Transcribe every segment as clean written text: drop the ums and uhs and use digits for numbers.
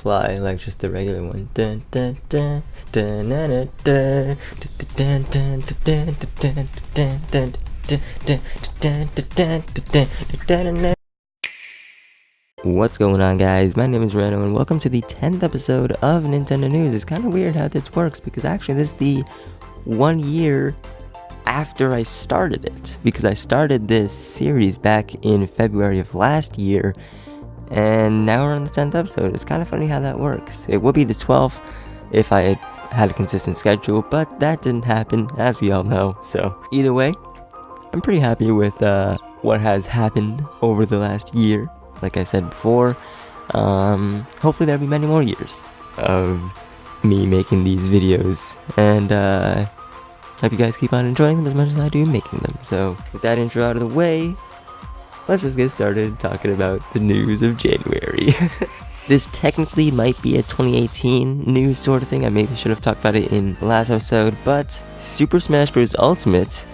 fly like just the regular one. Dun, dun, dun, dun, dun, dun, dun, dun, dun, dun, dun, dun, dun. What's going on, guys? My name is Reno and welcome to the 10th episode of Nintendo News. It's kind of weird how this works because actually this is the 1 year after I started it, because I started this series back in February of last year and now we're on the 10th episode. It's kind of funny how that works. It would be the 12th if I had a consistent schedule, but that didn't happen, as we all know. So either way, I'm pretty happy with what has happened over the last year. Like I said before, hopefully there'll be many more years of me making these videos, and hope you guys keep on enjoying them as much as I do making them. So with that intro out of the way, let's just get started talking about the news of January. This technically might be a 2018 news sort of thing. I maybe should have talked about it in the last episode, but Super Smash Bros. Ultimate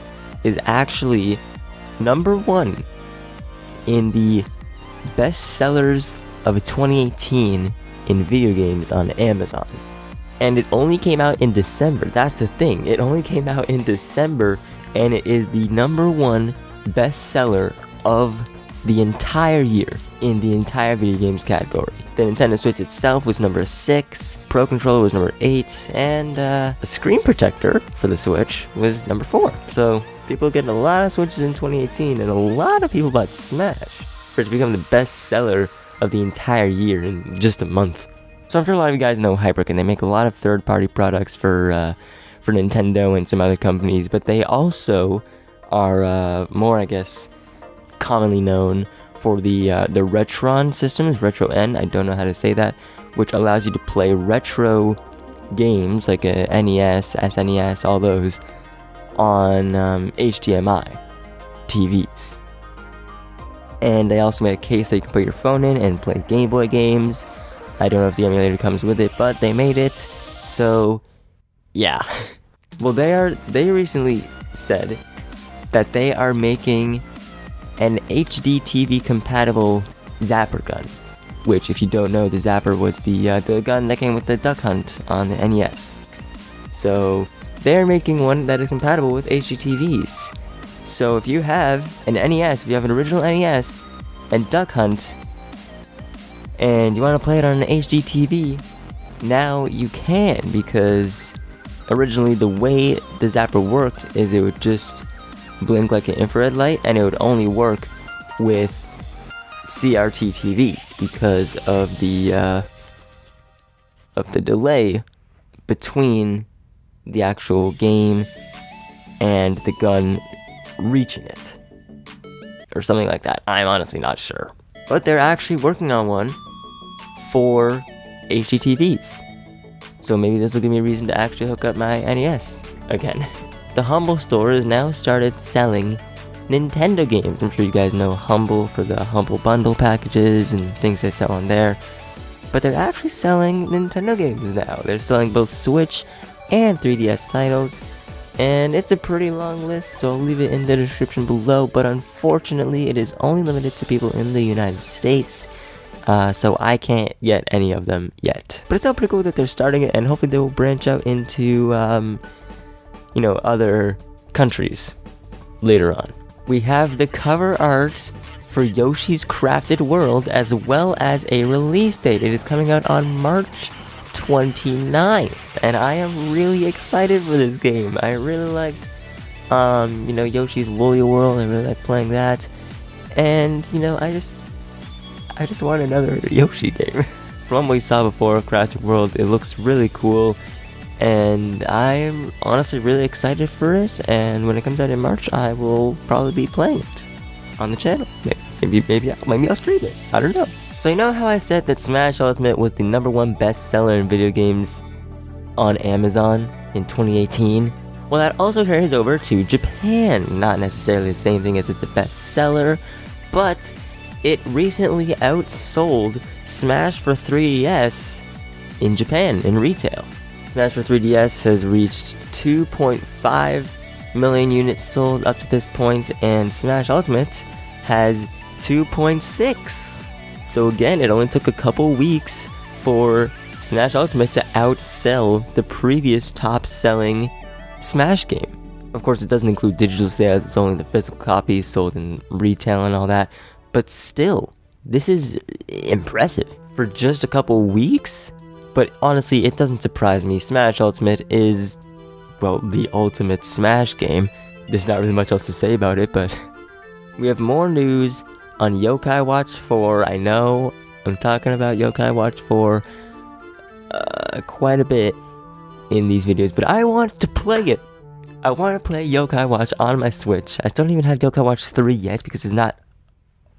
is actually number 1 in the best sellers of 2018 in video games on Amazon. And it only came out in December. That's the thing. It only came out in December, and it is the number 1 best seller of the entire year in the entire video games category. The Nintendo Switch itself was number 6, Pro Controller was number 8, and a screen protector for the Switch was number 4. So people getting a lot of Switches in 2018, and a lot of people bought Smash for it to become the best seller of the entire year in just a month. So I'm sure a lot of you guys know Hyperkin. They make a lot of third-party products for Nintendo and some other companies, but they also are more, I guess, commonly known for the Retron systems, Retro N, I don't know how to say that, which allows you to play retro games like a NES, SNES, all those on HDMI TVs. And they also made a case that you can put your phone in and play Game Boy games. I don't know if the emulator comes with it, but they made it. So, yeah. Well, they recently said that they are making an HD TV compatible Zapper gun. Which, if you don't know, the Zapper was the gun that came with the Duck Hunt on the NES. So, they're making one that is compatible with HD TVs. So if you have an NES, if you have an original NES and Duck Hunt, and you want to play it on an HD TV, now you can, because originally the way the Zapper worked is it would just blink like an infrared light, and it would only work with CRT TVs because of the delay between the actual game and the gun reaching it, or something like that. I'm honestly not sure, but they're actually working on one for HD TVs, so maybe this will give me a reason to actually hook up my NES again. The Humble store has now started selling Nintendo games. I'm sure you guys know Humble for the Humble Bundle packages and things they sell on there, but they're actually selling Nintendo games now. They're selling both Switch and 3DS titles, and it's a pretty long list, so I'll leave it in the description below, but unfortunately it is only limited to people in the United States, so I can't get any of them yet. But it's still pretty cool that they're starting it, and hopefully they will branch out into, other countries later on. We have the cover art for Yoshi's Crafted World, as well as a release date. It is coming out on March 29th, and I am really excited for this game. I really liked, Yoshi's Woolly World. I really like playing that, and I just want another Yoshi game. From what we saw before, Crafted World, it looks really cool, and I'm honestly really excited for it. And when it comes out in March, I will probably be playing it on the channel. Maybe I'll stream it. I don't know. So you know how I said that Smash Ultimate was the number 1 best seller in video games on Amazon in 2018? Well, that also carries over to Japan. Not necessarily the same thing as it's the best seller, but it recently outsold Smash for 3DS in Japan in retail. Smash for 3DS has reached 2.5 million units sold up to this point, and Smash Ultimate has 2.6. So again, it only took a couple weeks for Smash Ultimate to outsell the previous top-selling Smash game. Of course, it doesn't include digital sales, it's only the physical copies sold in retail and all that, but still, this is impressive for just a couple weeks. But honestly, it doesn't surprise me. Smash Ultimate is, well, the ultimate Smash game. There's not really much else to say about it, but we have more news on Yokai Watch 4. I know I'm talking about Yokai Watch 4 quite a bit in these videos, but I want to play it. I want to play Yokai Watch on my Switch. I don't even have Yokai Watch 3 yet because it's not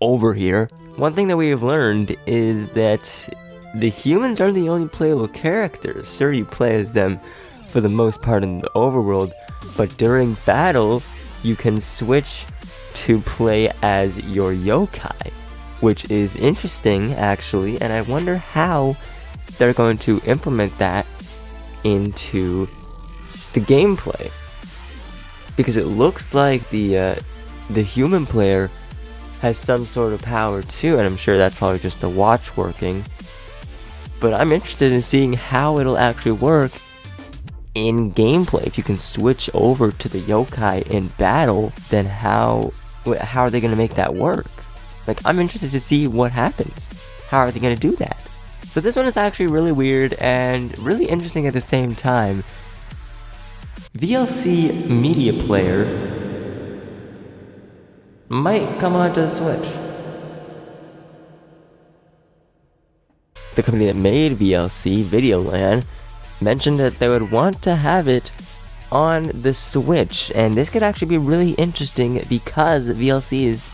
over here. One thing that we have learned is that the humans are the only playable characters. Sure, you play as them for the most part in the overworld, but during battle, you can switch to play as your yokai, which is interesting actually, and I wonder how they're going to implement that into the gameplay. Because it looks like the human player has some sort of power too, and I'm sure that's probably just the watch working. But I'm interested in seeing how it'll actually work in gameplay. If you can switch over to the yokai in battle, then how are they going to make that work? Like, I'm interested to see what happens. How are they going to do that? So this one is actually really weird and really interesting at the same time. VLC Media Player might come onto the Switch. The company that made VLC, Videoland, mentioned that they would want to have it on the Switch, and this could actually be really interesting because VLC is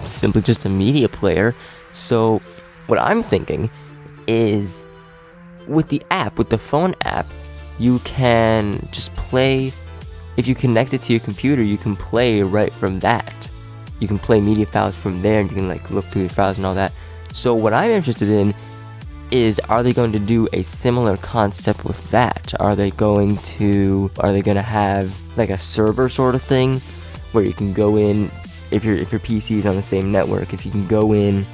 simply just a media player. So what I'm thinking is, with the app, with the phone app, you can just play. If you connect it to your computer, you can play right from that. You can play media files from there, and you can like look through your files and all that. So what I'm interested in is, are they going to do a similar concept with that? Are they going to have like a server sort of thing where you can go in, if your PC is on the same network, if you can go in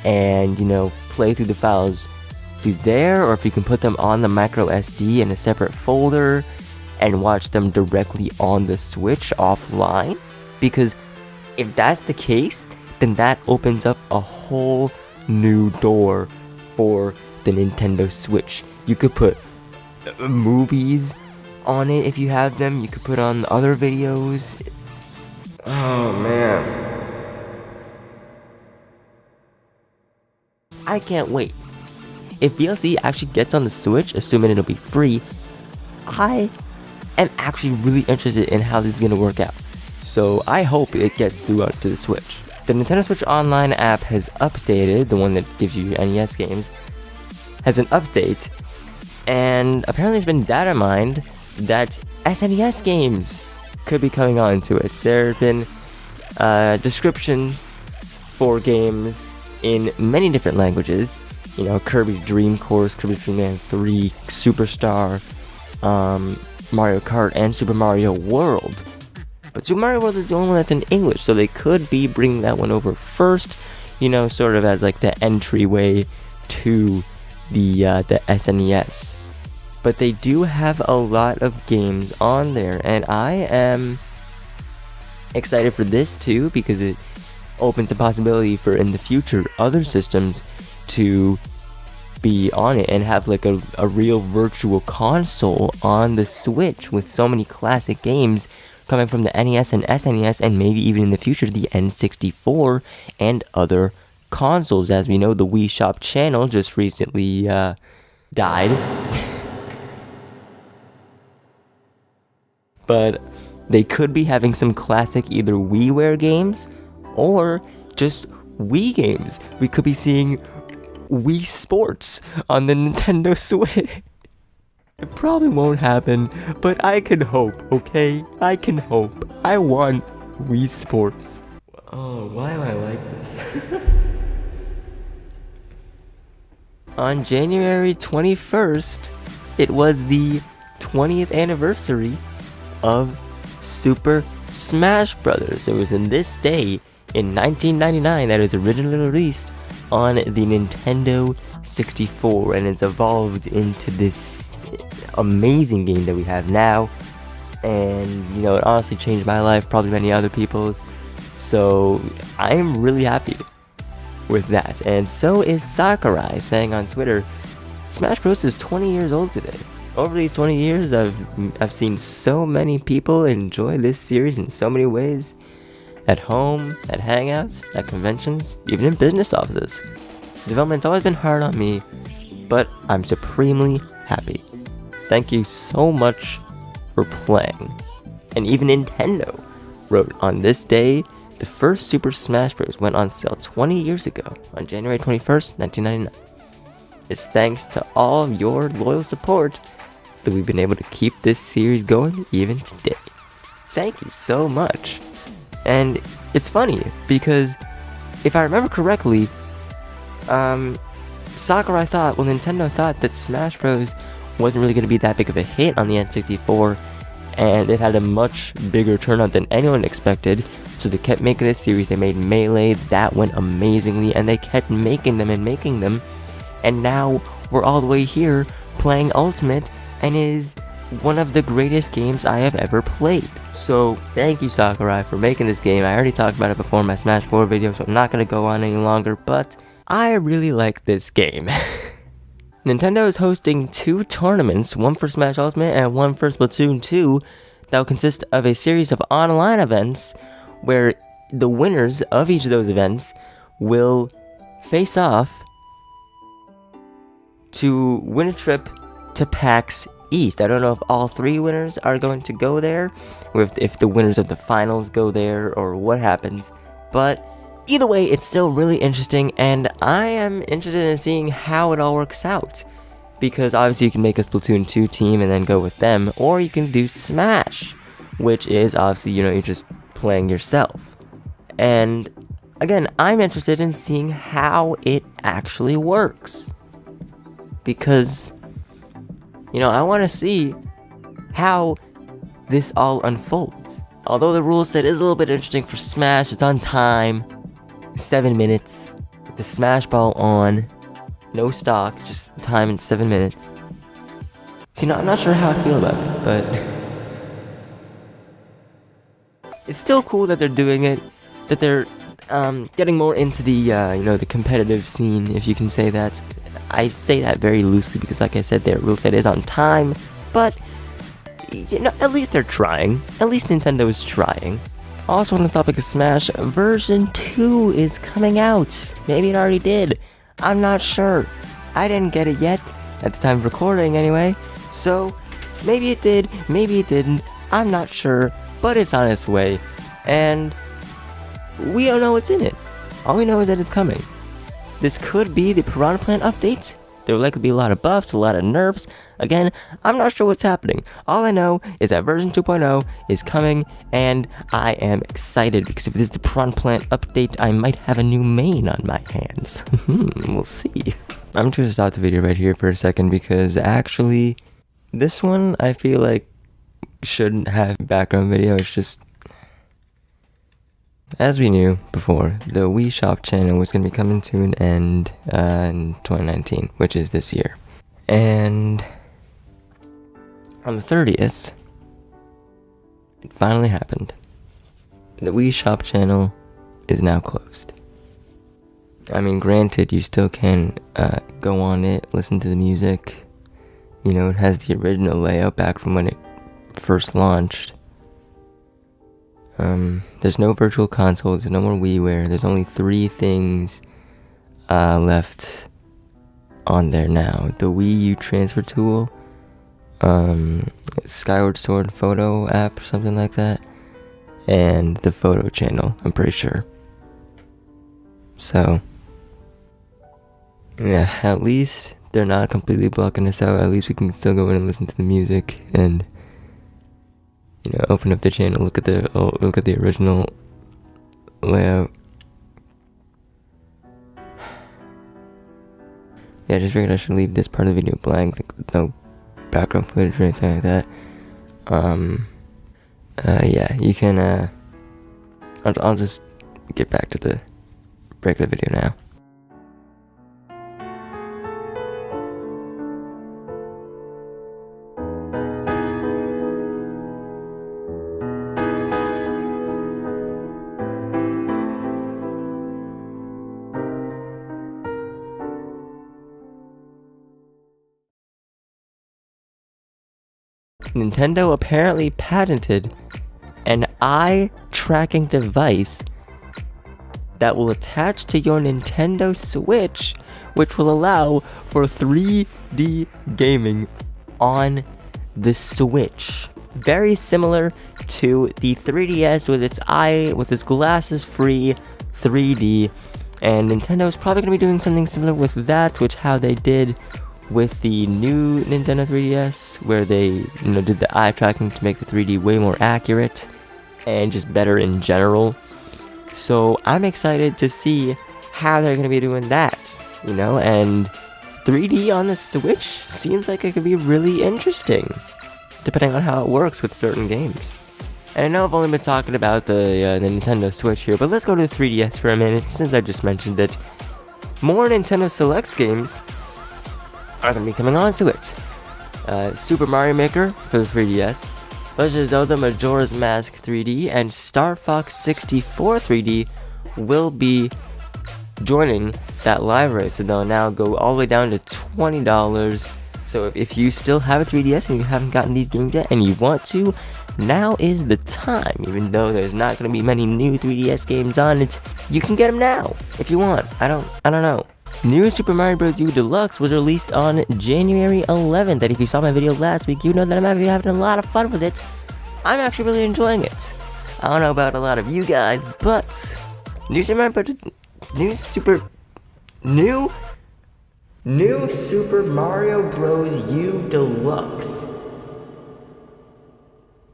and, you know, play through the files through there, or if you can put them on the micro SD in a separate folder and watch them directly on the Switch offline? Because if that's the case, then that opens up a whole new door for the Nintendo Switch. You could put movies on it if you have them. You could put on other videos. Oh man, I can't wait. If VLC actually gets on the Switch, assuming it'll be free, I am actually really interested in how this is going to work out. So I hope it gets through to the Switch. The Nintendo Switch Online app has updated, the one that gives you NES games, has an update, and apparently it's been data mined that SNES games could be coming onto it. There have been descriptions for games in many different languages. You know, Kirby's Dream Course, Kirby's Dream Land 3, Superstar, Mario Kart, and Super Mario World. But Super Mario World is the only one that's in English, so they could be bringing that one over first, you know, sort of as like the entryway to the SNES. But they do have a lot of games on there, and I am excited for this too, because it opens a possibility for, in the future, other systems to be on it and have like a real virtual console on the Switch with so many classic games coming from the NES and SNES, and maybe even in the future the N64 and other consoles. As we know, the Wii Shop channel just recently died. But they could be having some classic either WiiWare games or just Wii games. We could be seeing Wii Sports on the Nintendo Switch. It probably won't happen, but I can hope, okay? I can hope. I want Wii Sports. Oh, why am I like this? On January 21st, it was the 20th anniversary of Super Smash Bros. It was in this day in 1999 that it was originally released on the Nintendo 64 and it's evolved into this amazing game that we have now. And, you know, it honestly changed my life, probably many other people's. So I'm really happy with that. And so is Sakurai, saying on Twitter, Smash Bros. Is 20 years old today. Over these 20 years, I've seen so many people enjoy this series in so many ways. At home, at hangouts, at conventions, even in business offices. Development's always been hard on me, but I'm supremely happy. Thank you so much for playing. And even Nintendo wrote, on this day, the first Super Smash Bros. Went on sale 20 years ago, on January 21st, 1999. It's thanks to all of your loyal support that we've been able to keep this series going even today. Thank you so much. And it's funny, because if I remember correctly, Sakurai thought, Nintendo thought that Smash Bros. Wasn't really going to be that big of a hit on the N64, and it had a much bigger turnout than anyone expected, so they kept making this series. They made Melee, that went amazingly, and they kept making them, and now we're all the way here playing Ultimate, and it is one of the greatest games I have ever played. So thank you, Sakurai, for making this game. I already talked about it before in my Smash 4 video, so I'm not going to go on any longer, but I really like this game. Nintendo is hosting 2 tournaments, one for Smash Ultimate and one for Splatoon 2, that will consist of a series of online events where the winners of each of those events will face off to win a trip to PAX East. I don't know if all 3 winners are going to go there, or if the winners of the finals go there, or what happens, but either way, it's still really interesting, and I am interested in seeing how it all works out. Because obviously you can make a Splatoon 2 team and then go with them, or you can do Smash, which is obviously, you know, you're just playing yourself. And again, I'm interested in seeing how it actually works. Because, you know, I want to see how this all unfolds. Although the rule set is a little bit interesting for Smash, it's on time. 7 minutes, the Smash Ball on, no stock, just time in 7 minutes. You know, I'm not sure how I feel about it, but it's still cool that they're doing it, that they're getting more into the, you know, the competitive scene, if you can say that. I say that very loosely because, like I said, their rule set is on time, but, you know, at least they're trying. At least Nintendo is trying. Also on the topic of Smash, version 2 is coming out. Maybe it already did. I'm not sure. I didn't get it yet, at the time of recording anyway. So, maybe it did, maybe it didn't. I'm not sure, but it's on its way. And we don't know what's in it. All we know is that it's coming. This could be the Piranha Plant update. There will likely be a lot of buffs, a lot of nerfs. Again, I'm not sure what's happening. All I know is that version 2.0 is coming, and I am excited because if this is the Piranha Plant update, I might have a new main on my hands. We'll see. I'm just going to stop the video right here for a second because actually, this one I feel like shouldn't have background video. It's just, as we knew before, the Wii Shop channel was going to be coming to an end in 2019, which is this year. And on the 30th, it finally happened. The Wii Shop channel is now closed. I mean, granted, you still can go on it, listen to the music. You know, it has the original layout back from when it first launched. There's no virtual console, there's no more WiiWare, there's only 3 things left on there now. The Wii U transfer tool, Skyward Sword photo app or something like that, and the photo channel, I'm pretty sure. So, yeah, at least they're not completely blocking us out. At least we can still go in and listen to the music and, you know, open up the channel, look at the original layout. Yeah, I just figured I should leave this part of the video blank, like no background footage or anything like that. Yeah, you can, I'll just get back to the regular video now. Nintendo apparently patented an eye tracking device that will attach to your Nintendo Switch, which will allow for 3D gaming on the Switch. Very similar to the 3DS with its glasses-free 3D, and Nintendo's probably going to be doing something similar with that, which how they did with the new Nintendo 3DS, where they did the eye tracking to make the 3D way more accurate and just better in general. So I'm excited to see how they're going to be doing that, and 3D on the Switch seems like it could be really interesting, depending on how it works with certain games. And I know I've only been talking about the Nintendo Switch here, but let's go to the 3DS for a minute, since I just mentioned it. More Nintendo Selects games are going to be coming onto it. Super Mario Maker for the 3DS, Legend of Zelda Majora's Mask 3D, and Star Fox 64 3D will be joining that library, so they'll now go all the way down to $20. So if you still have a 3DS and you haven't gotten these games yet and you want to, now is the time. Even though there's not going to be many new 3DS games on it, you can get them now if you want. I don't know. New Super Mario Bros. U Deluxe was released on January 11th, and if you saw my video last week, you know that I'm having a lot of fun with it. I'm actually really enjoying it. I don't know about a lot of you guys, but New Super Mario Bros. U Deluxe.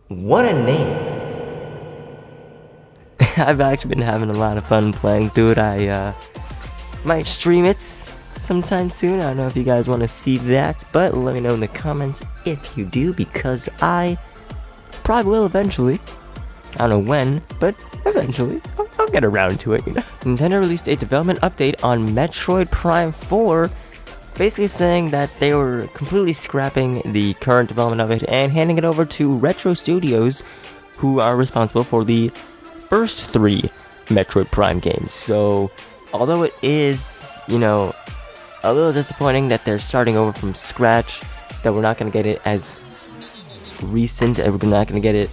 What a name. I've actually been having a lot of fun playing through it. I might stream it sometime soon. I don't know if you guys want to see that, but let me know in the comments if you do, because I probably will eventually. I don't know when, but eventually. I'll get around to it, Nintendo released a development update on Metroid Prime 4, basically saying that they were completely scrapping the current development of it and handing it over to Retro Studios, who are responsible for the first 3 Metroid Prime games. So although it is, a little disappointing that they're starting over from scratch, that we're not going to get it as recent, and we're not going to get it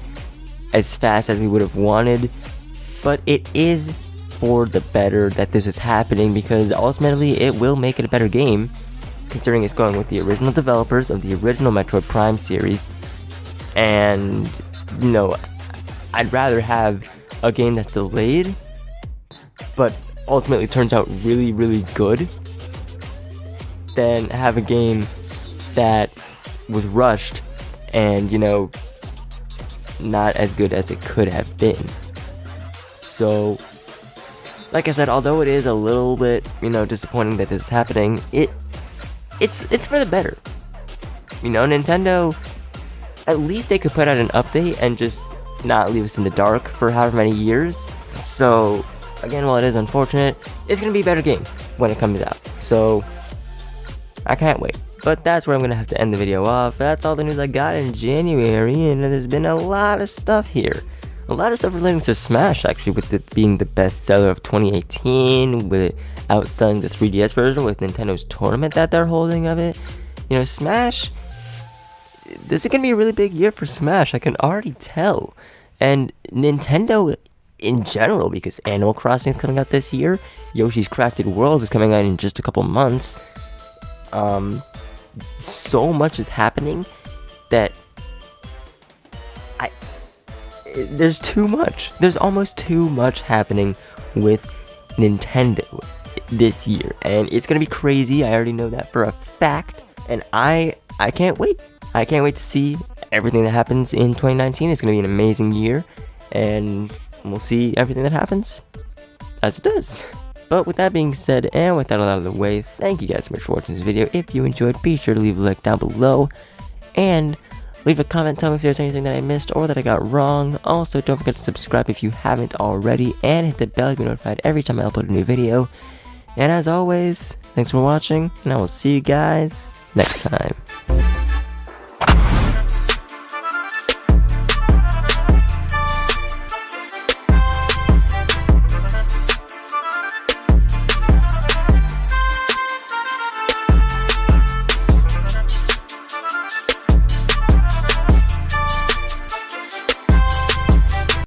as fast as we would have wanted, but it is for the better that this is happening, because ultimately it will make it a better game, considering it's going with the original developers of the original Metroid Prime series. And, I'd rather have a game that's delayed, but ultimately turns out really, really good, than have a game that was rushed and, not as good as it could have been. So, like I said, although it is a little bit, disappointing that this is happening, it's for the better. Nintendo, at least they could put out an update and just not leave us in the dark for however many years. So, again, while it is unfortunate, it's going to be a better game when it comes out. So, I can't wait. But that's where I'm going to have to end the video off. That's all the news I got in January, and there's been a lot of stuff here. A lot of stuff relating to Smash, actually, with it being the best seller of 2018, with it outselling the 3DS version, with Nintendo's tournament that they're holding of it. Smash, this is going to be a really big year for Smash, I can already tell. And Nintendo in general, because Animal Crossing is coming out this year, Yoshi's Crafted World is coming out in just a couple months. So much is happening that there's too much. There's almost too much happening with Nintendo this year, and it's gonna be crazy. I already know that for a fact, and I can't wait. I can't wait to see everything that happens in 2019. It's gonna be an amazing year, and we'll see everything that happens as it does. But with that being said, and with that out of the way, thank you guys so much for watching this video. If you enjoyed, be sure to leave a like down below, and leave a comment, tell me if there's anything that I missed or that I got wrong. Also, don't forget to subscribe if you haven't already, and hit the bell to be notified every time I upload a new video. And as always, thanks for watching, and I will see you guys next time.